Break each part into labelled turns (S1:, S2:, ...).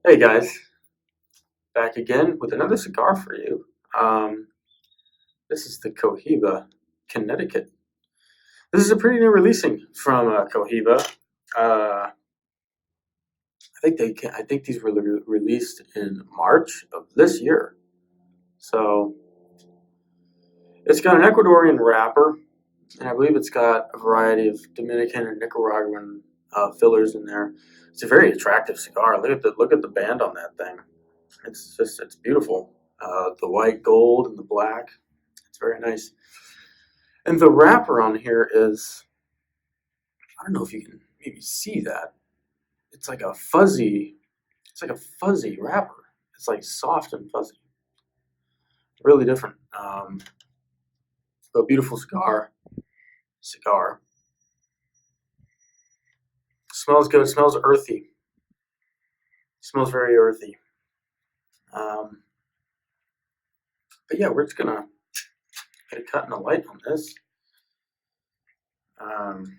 S1: Hey guys, back again with another cigar for you. Um, this is the Cohiba Connecticut. This is a pretty new releasing from Cohiba. I think these were released in March of this year. So it's got an Ecuadorian wrapper, and I believe it's got a variety of Dominican and Nicaraguan fillers in there. It's a very attractive cigar. Look at the band on that thing. It's beautiful. The white gold and the black. It's very nice. And the wrapper on here is, I don't know if you can maybe see that. It's like a fuzzy, it's like a fuzzy wrapper. It's like soft and fuzzy. Really different. But beautiful cigar. Cigar. Smells good. Smells earthy. Smells very earthy. Um, but yeah, we're just gonna get a cut and a light on this. Um,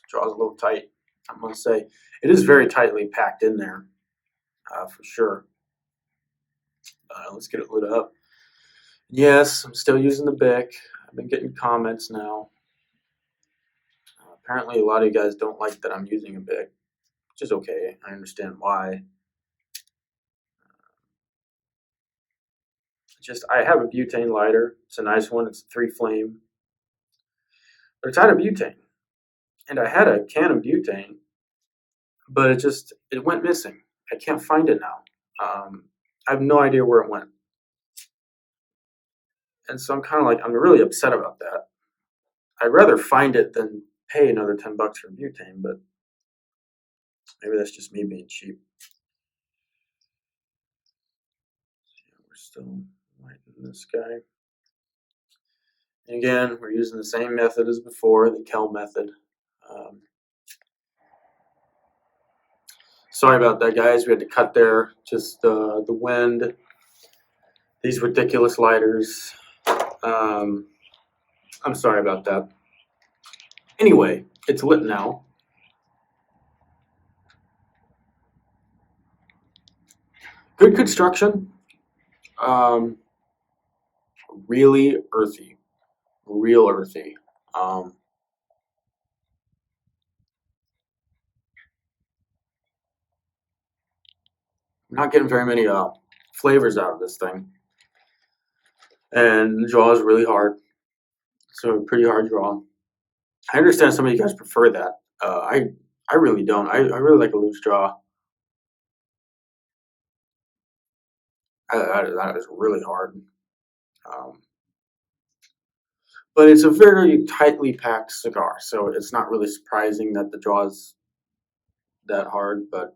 S1: Draws a little tight. I must say, it is very tightly packed in there, for sure. Let's get it lit up. Yes, I'm still using the Bic. I've been getting comments now. Apparently, a lot of you guys don't like that I'm using a Bic, which is okay. I understand why. Just I have a butane lighter. It's a nice one. It's a three flame, but it's out of butane. And I had a can of butane, but it went missing. I can't find it now. I have no idea where it went, and so I'm really upset about that. I'd rather find it than pay another $10 for butane, but maybe that's just me being cheap. We're still lighting this guy. And again, we're using the same method as before, the Kel method. Um, Sorry about that, guys. We had to cut there. Just the wind, these ridiculous lighters. Um, I'm sorry about that. Anyway, it's lit now. Good construction. Um, really earthy. Real earthy. Um, Not getting very many flavors out of this thing. And the draw is really hard. So pretty hard draw. I understand some of you guys prefer that. I really don't. I really like a loose draw. That is really hard. Um, but it's a very tightly packed cigar, so it's not really surprising that the draw is that hard. But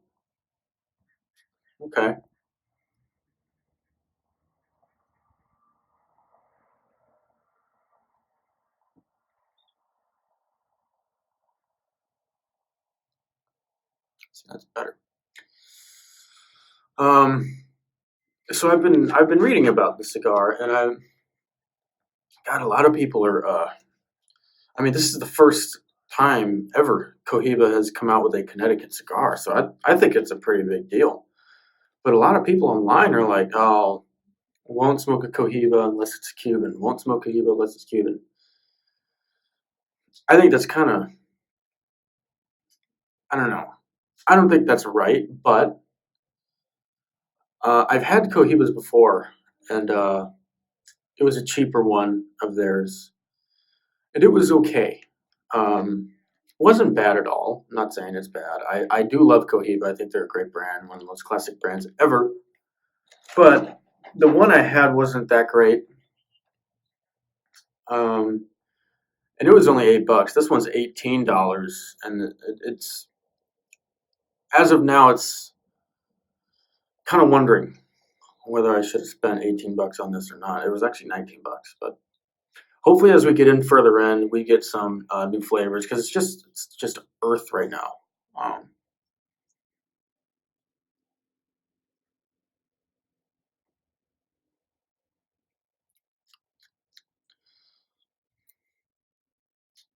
S1: okay, so that's better. Um, so I've been reading about the cigar, and I've got a lot of people are. I mean, this is the first time ever Cohiba has come out with a Connecticut cigar, so I think it's a pretty big deal. But a lot of people online are like, "Oh, won't smoke a Cohiba unless it's Cuban. Won't smoke Cohiba unless it's Cuban." I think that's kind of, I don't know. I don't think that's right, but I've had Cohibas before, and it was a cheaper one of theirs, and it was okay. Wasn't bad at all. I'm not saying it's bad. I do love Cohiba. I think they're a great brand, one of the most classic brands ever. But the one I had wasn't that great. Um, and it was only $8. This one's $18, and it's as of now, it's kind of wondering whether I should have spent $18 on this or not. It was actually $19, but hopefully, as we get in further in, we get some new flavors because it's just earth right now. Um,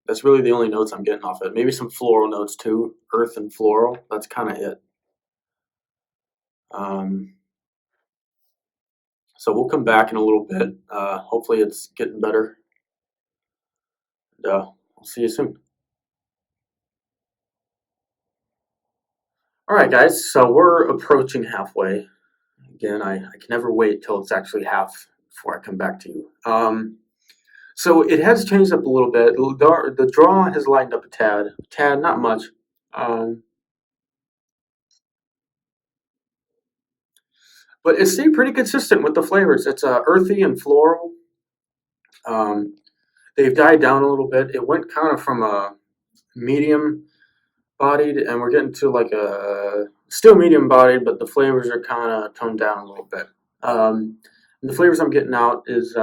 S1: That's really the only notes I'm getting off it. Maybe some floral notes too, earth and floral. That's kind of it. Um, so we'll come back in a little bit. Hopefully it's getting better. And, we'll see you soon. All right, guys. So we're approaching halfway. Again, I can never wait till it's actually half before I come back to you. So it has changed up a little bit. The draw has lightened up a tad, not much. Um, but it stayed pretty consistent with the flavors. It's earthy and floral. Um, they've died down a little bit. It went kind of from a medium bodied, and we're getting to like a still medium bodied, but the flavors are kind of toned down a little bit. And the flavors I'm getting out is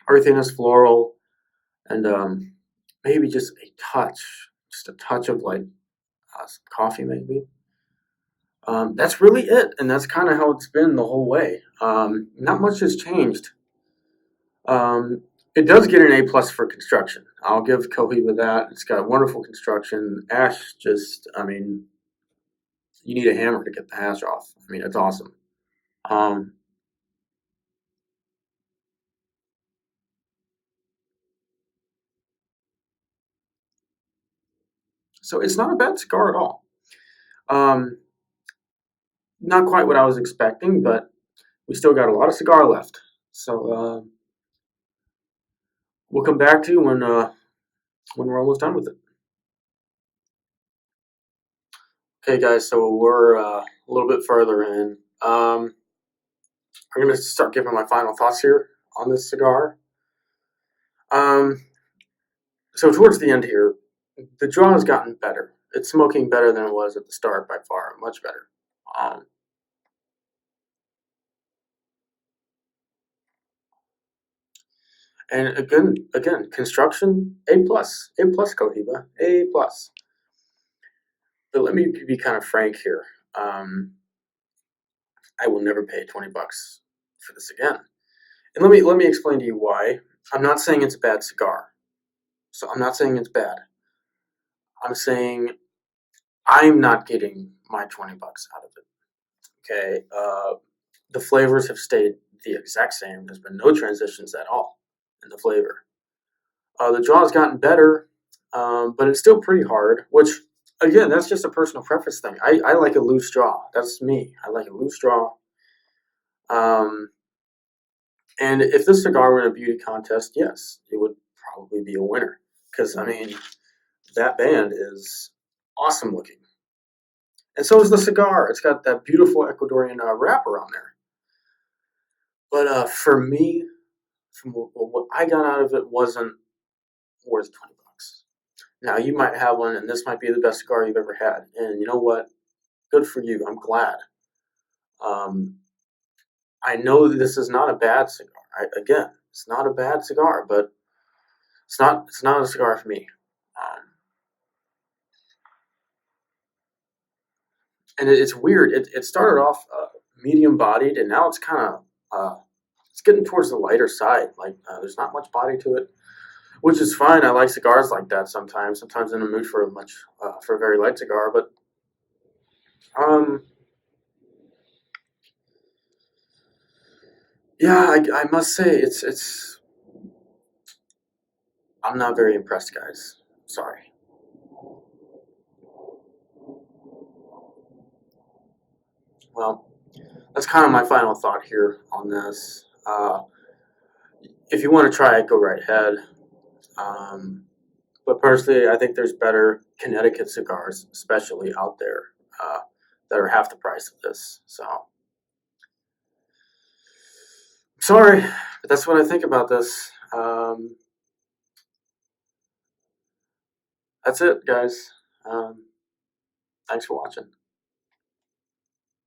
S1: earthiness, floral, and maybe just a touch of like coffee, maybe. That's really it, and that's kind of how it's been the whole way. Not much has changed. Um, it does get an A+ for construction. I'll give Cohiba that. It's got wonderful construction. Ash, I mean, you need a hammer to get the ash off. I mean, it's awesome. Um, so it's not a bad cigar at all. Um, not quite what I was expecting, but we still got a lot of cigar left. So we'll come back to you when we're almost done with it. Okay, guys. So we're a little bit further in. I'm gonna start giving my final thoughts here on this cigar. Um, so towards the end here, the draw has gotten better. It's smoking better than it was at the start by far, much better. Um, and again, construction A+ Cohiba, A+. But let me be kind of frank here. I will never pay $20 for this again. And let me explain to you why. I'm not saying it's a bad cigar. So I'm not saying it's bad. I'm saying I'm not getting my $20 out of it. Okay. The flavors have stayed the exact same. There's been no transitions at all in the flavor. The draw has gotten better, but it's still pretty hard, which, again, that's just a personal preference thing. I like a loose draw. That's me. I like a loose draw. Um, and if this cigar were in a beauty contest, yes, it would probably be a winner. Because, I mean, that band is awesome looking. And so is the cigar. It's got that beautiful Ecuadorian wrapper on there. But for me, from what I got out of it, wasn't worth $20. Now you might have one, and this might be the best cigar you've ever had. And you know what? Good for you. I'm glad. Um, I know that this is not a bad cigar. Again, it's not a bad cigar, but it's not a cigar for me. Um, and it's weird. It started off medium bodied, and now it's kind of it's getting towards the lighter side. Like there's not much body to it, which is fine. I like cigars like that sometimes. Sometimes in a mood for a very light cigar, but um, yeah, I must say it's. I'm not very impressed, guys. Sorry. Well, that's kind of my final thought here on this. If you want to try it, go right ahead. Um, but personally, I think there's better Connecticut cigars, especially out there, that are half the price of this. So, sorry, but that's what I think about this. That's it, guys. Thanks for watching.